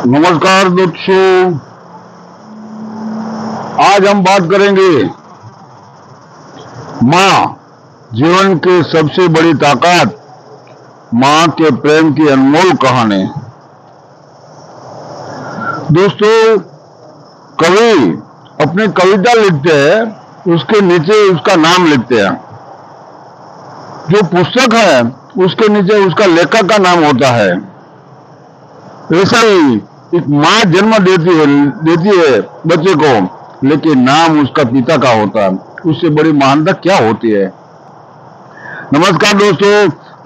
नमस्कार दोस्तों, आज हम बात करेंगे माँ, जीवन की सबसे बड़ी ताकत, माँ के प्रेम की अनमोल कहानी। दोस्तों, कवि अपनी कविता लिखते हैं, उसके नीचे उसका नाम लिखते हैं। जो पुस्तक है उसके नीचे उसका लेखक का नाम होता है। ऐसा ही एक माँ जन्म देती है बच्चे को, लेकिन नाम उसका पिता का होता है। उससे बड़ी महानता क्या होती है। नमस्कार दोस्तों,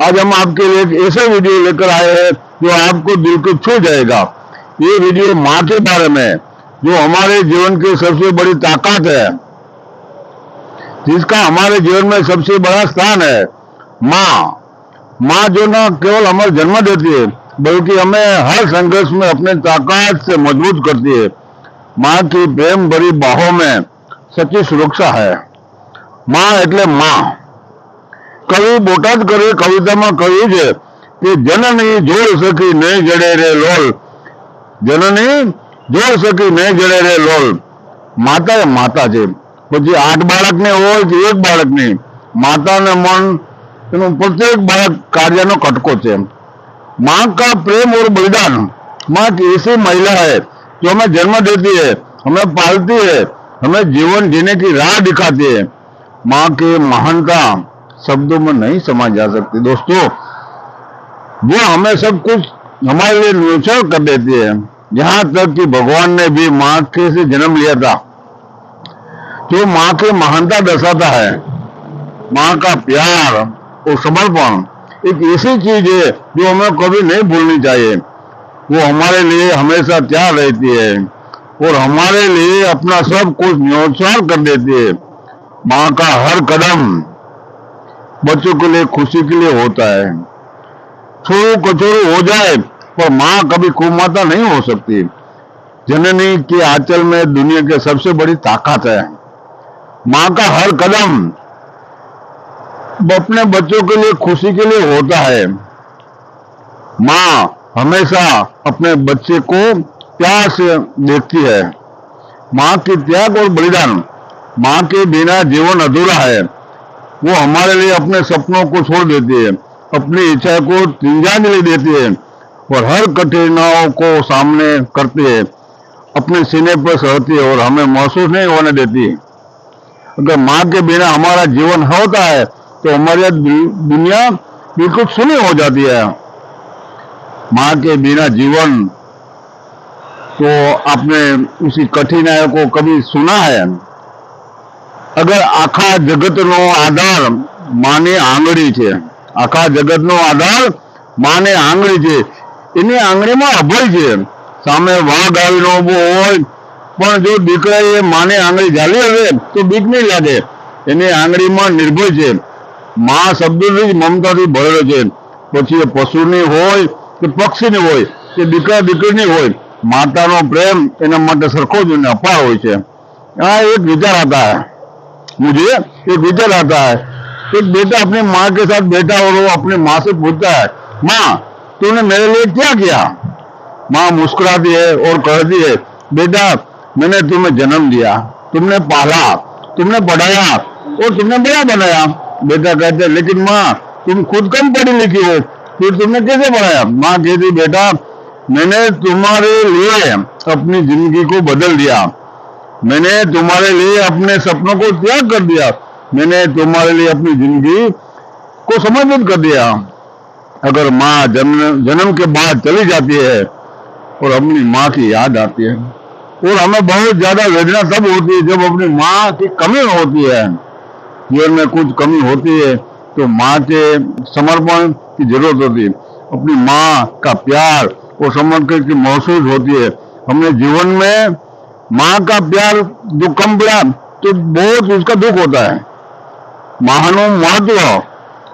आज हम आपके लिए एक ऐसा वीडियो लेकर आए हैं जो आपको दिल को छू जाएगा। ये वीडियो माँ के बारे में, जो हमारे जीवन की सबसे बड़ी ताकत है, जिसका हमारे जीवन में सबसे बड़ा स्थान है। माँ जो न केवल हमें जन्म देती है, बल्कि हमें हर संघर्ष में अपने ताकत से मजबूत करती है। माँ की प्रेम भरी बाहों में सच्ची सुरक्षा है। माँ એટલે माँ। કવિ બોટાદ કરે કવિતામાં કહ્યું છે કે જનની જોડ સખી નહીં જડે રે લોલ, જનની જોડ સખી નહીં જડે રે લોલ। માતા એ માતા છે, પછી 8 બાળકને હોય કે એક બાળકની, માતાને મન એનું પ્રત્યેક બાળક કાર્યનો કટકો છે। माँ का प्रेम और बलिदान। माँ एक ऐसी महिला है जो हमें जन्म देती है, हमें पालती है, हमें जीवन जीने की राह दिखाती है। माँ की महानता शब्दों में नहीं समझ जा सकती। दोस्तों, वो हमें सब कुछ हमारे लिए न्योछावर कर देती है। यहाँ तक कि भगवान ने भी माँ के से जन्म लिया था। जो माँ की महानता दर्शाता है। माँ का प्यार और समर्पण एक ऐसी चीज है जो हमें कभी नहीं भूलनी चाहिए। वो हमारे लिए हमेशा तैयार रहती है और हमारे लिए अपना सब कुछ न्योछावर कर देती है। माँ का हर कदम बच्चों के लिए खुशी के लिए होता है। छोरू कचोरू हो जाए, पर माँ कभी कुमाता नहीं हो सकती। जननी के आंचल में दुनिया की सबसे बड़ी ताकत है। माँ का हर कदम अपने बच्चों के लिए खुशी के लिए होता है। माँ हमेशा अपने बच्चे को प्यार से देखती है। माँ की त्याग और बलिदान। माँ के बिना जीवन अधूरा है। वो हमारे लिए अपने सपनों को छोड़ देती है, अपनी इच्छा को तिरंजाली देती है और हर कठिनाइयों को सामने करती है, अपने सीने पर सहती है और हमें महसूस नहीं होने देती। अगर माँ के बिना हमारा जीवन होता है तो हमारी दुनिया बिल्कुल सुनी हो जाती है। माँ के बिना जीवन, तो आपने उसी कठिनाइयों को कभी सुना है। अगर आखा जगत नो आधार माने आंगળી છે, આખા જગત નો આધાર માને આંગળી છે, એની આંગળીમાં અભય છે। સામે વાઘ આવીને ઉભો હોય, પણ જો દીકરાએ માને આંગળી ઝાલી હશે તો બીક નહીં લાગે, એની આંગળીમાં નિર્ભય છે। माँ शब्दों ममता भरेलो है। पछी पशुनी होय के पक्षीनी होय के दीकरा दीकरीनी होय, मातानो प्रेम एना माटे सरखो ज अने अपार होय छे। आ एक विचार आता है, मुझे एक विचार आता है। एक बेटा अपनी माँ के साथ बैठा और वो अपनी माँ से पूछता है, माँ तूने मेरे लिए क्या किया। माँ मुस्कुराती है और कहती है, बेटा मैंने तुम्हें जन्म दिया, तुमने पाला, तुमने पढ़ाया और तुमने बड़ा बनाया। बेटा कहते हैं, लेकिन माँ तुम खुद कम पढ़ी लिखी हो, फिर तुमने कैसे पढ़ाया। माँ कहती, बेटा मैंने तुम्हारे लिए अपनी जिंदगी को बदल दिया, मैंने तुम्हारे लिए अपने सपनों को त्याग कर दिया, मैंने तुम्हारे लिए अपनी जिंदगी को समर्पित कर दिया। अगर माँ जन्म के बाद चली जाती है और अपनी माँ की याद आती है, और हमें बहुत ज्यादा वेदना तब होती है जब अपनी माँ की कमी होती है। जीवन में कुछ कमी होती है तो माँ के समर्पण की जरूरत होती है। अपनी माँ का प्यार और समर्पण की महसूस होती है। हमने जीवन में माँ का प्यार जो कम पड़ा तो बहुत उसका दुख होता है। माँ महत्व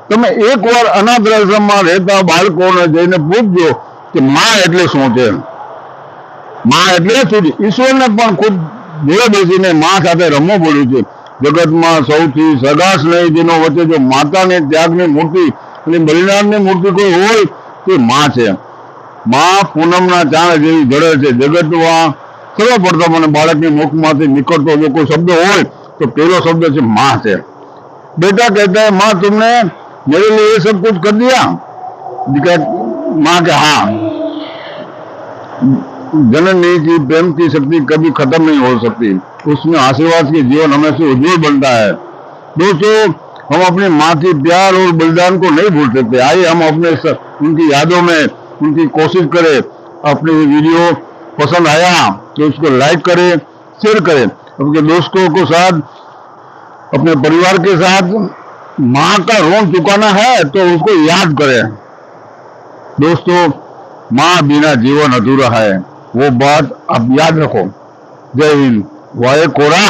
તમે એકવાર અનાથ આશ્રમમાં રહેતા બાળકોને જઈને પૂછજો કે માં એટલે શું છે। માં એટલે શું? ઈશ્વરને પણ ખુદ જોડે બેસીને માં સાથે રમવું પડ્યું છે। જગતમાં સૌથી સગા સ્નેહીજનો વચ્ચે જો માતાની ત્યાગની મૂર્તિ અને બલિદાનની મૂર્તિ કોઈ હોય તે માં છે। માં પૂનમના ચાણ જેવી જડે છે. જગતમાં સર્વપ્રથમ અને બાળકની મુખમાંથી નીકળતો જો કોઈ શબ્દ હોય તો પહેલો શબ્દ છે माँ છે. बेटा कहता है माँ तुमने मेरे लिए ये सब कुछ कर दिया. माँ के हाँ. जननी की प्रेम की शक्ति कभी खत्म नहीं हो सकती. उसमें आशीर्वाद के जीवन हमेशा उज्जवल बनता है. दोस्तों, हम अपनी माँ की प्यार और बलिदान को नहीं भूल सकते. आइए हम अपने उनकी यादों में उनकी कोशिश करें. अपनी वीडियो पसंद आया तो इसको लाइक करें, शेयर करें, अपने दोस्तों को साथ, अपने परिवार के साथ. माँ का ऋण चुकाना है तो उसको याद करें. दोस्तों, माँ बिना जीवन अधूरा है, वो बात आप याद रखो. जय हिंद. वाहे कोरा.